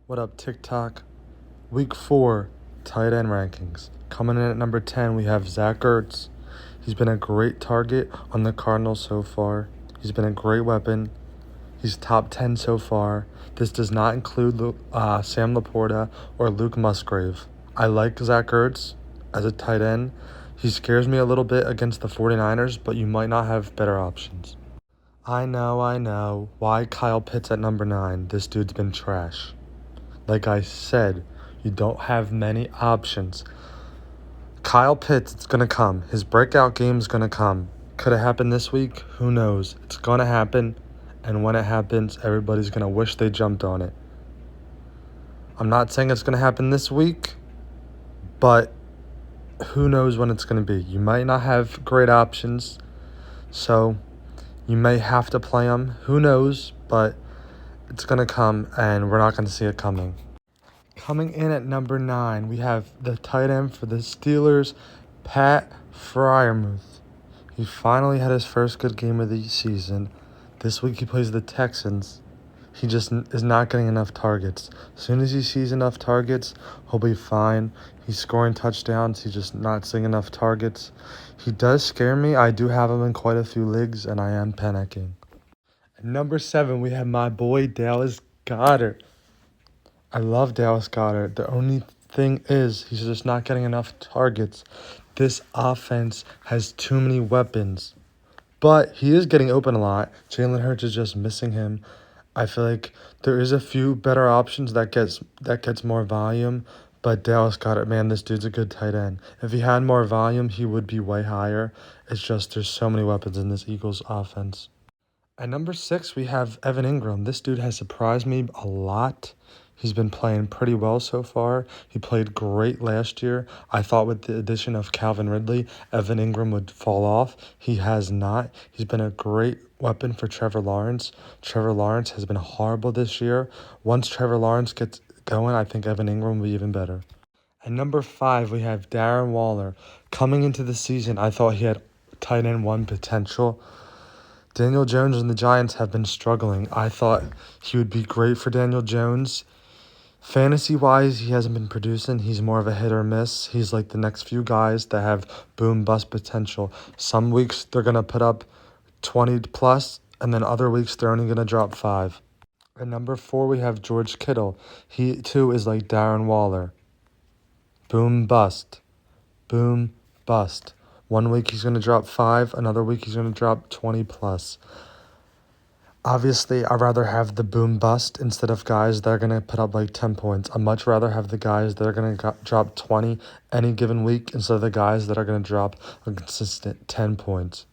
What up, TikTok? Week 4 tight end rankings. Coming in at number 10, we have Zach Ertz. He's been a great target on the Cardinals so far. He's been a great weapon. He's top 10 so far. This does not include Sam Laporta or Luke Musgrave. I like Zach Ertz as a tight end. He scares me a little bit against the 49ers, but you might not have better options. I know. Why Kyle Pitts at number 9? This dude's been trash. Like I said, you don't have many options. Kyle Pitts, it's going to come. His breakout game is going to come. Could it happen this week? Who knows? It's going to happen. And when it happens, everybody's going to wish they jumped on it. I'm not saying it's going to happen this week, but who knows when it's going to be. You might not have great options, so you may have to play them. Who knows? But it's going to come, and we're not going to see it coming. Coming in at number 9, we have the tight end for the Steelers, Pat Freiermuth. He finally had his first good game of the season. This week he plays the Texans. He just is not getting enough targets. As soon as he sees enough targets, he'll be fine. He's scoring touchdowns. He's just not seeing enough targets. He does scare me. I do have him in quite a few leagues, and I am panicking. At number 7, we have my boy Dallas Goedert. I love Dallas Goedert. The only thing is he's just not getting enough targets. This offense has too many weapons. But he is getting open a lot. Jalen Hurts is just missing him. I feel like there is a few better options that gets more volume. But Dallas Goedert, man, this dude's a good tight end. If he had more volume, he would be way higher. It's just there's so many weapons in this Eagles offense. At number 6, we have Evan Ingram. This dude has surprised me a lot. He's been playing pretty well so far. He played great last year. I thought with the addition of Calvin Ridley, Evan Ingram would fall off. He has not. He's been a great weapon for Trevor Lawrence. Trevor Lawrence has been horrible this year. Once Trevor Lawrence gets going, I think Evan Ingram will be even better. At number 5, we have Darren Waller. Coming into the season, I thought he had tight end 1 potential. Daniel Jones and the Giants have been struggling. I thought he would be great for Daniel Jones. Fantasy-wise, he hasn't been producing. He's more of a hit or miss. He's like the next few guys that have boom-bust potential. Some weeks they're going to put up 20+, and then other weeks they're only going to drop 5. At number 4, we have George Kittle. He, too, is like Darren Waller. Boom-bust. Boom-bust. One week he's going to drop 5. Another week he's going to drop 20+. Obviously, I'd rather have the boom bust instead of guys that are going to put up like 10 points. I'd much rather have the guys that are going to drop 20 any given week instead of the guys that are going to drop a consistent 10 points.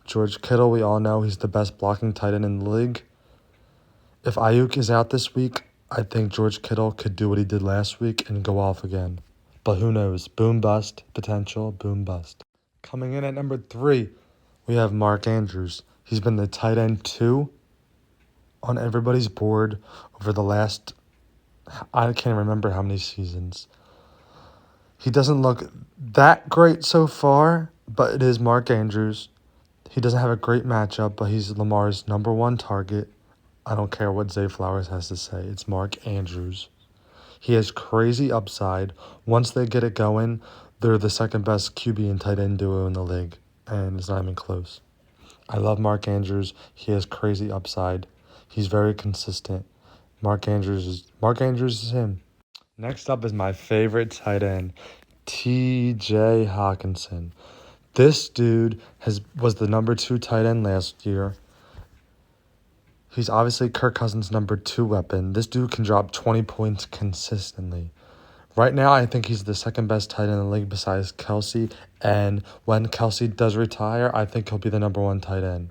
George Kittle, we all know he's the best blocking tight end in the league. If Ayuk is out this week, I think George Kittle could do what he did last week and go off again. But who knows? Boom bust potential, boom bust. Coming in at number 3, we have Mark Andrews. He's been the tight end 2 on everybody's board over the last, I can't remember how many seasons. He doesn't look that great so far, but it is Mark Andrews. He doesn't have a great matchup, but he's Lamar's number 1 target. I don't care what Zay Flowers has to say. It's Mark Andrews. He has crazy upside. Once they get it going, they're the second best QB and tight end duo in the league, and it's not even close. I love Mark Andrews. He has crazy upside. He's very consistent. Mark Andrews is him. Next up is my favorite tight end, T.J. Hockenson. This dude was the number 2 tight end last year. He's obviously Kirk Cousins' number 2 weapon. This dude can drop 20 points consistently. Right now, I think he's the second best tight end in the league besides Kelsey. And when Kelsey does retire, I think he'll be the number 1 tight end.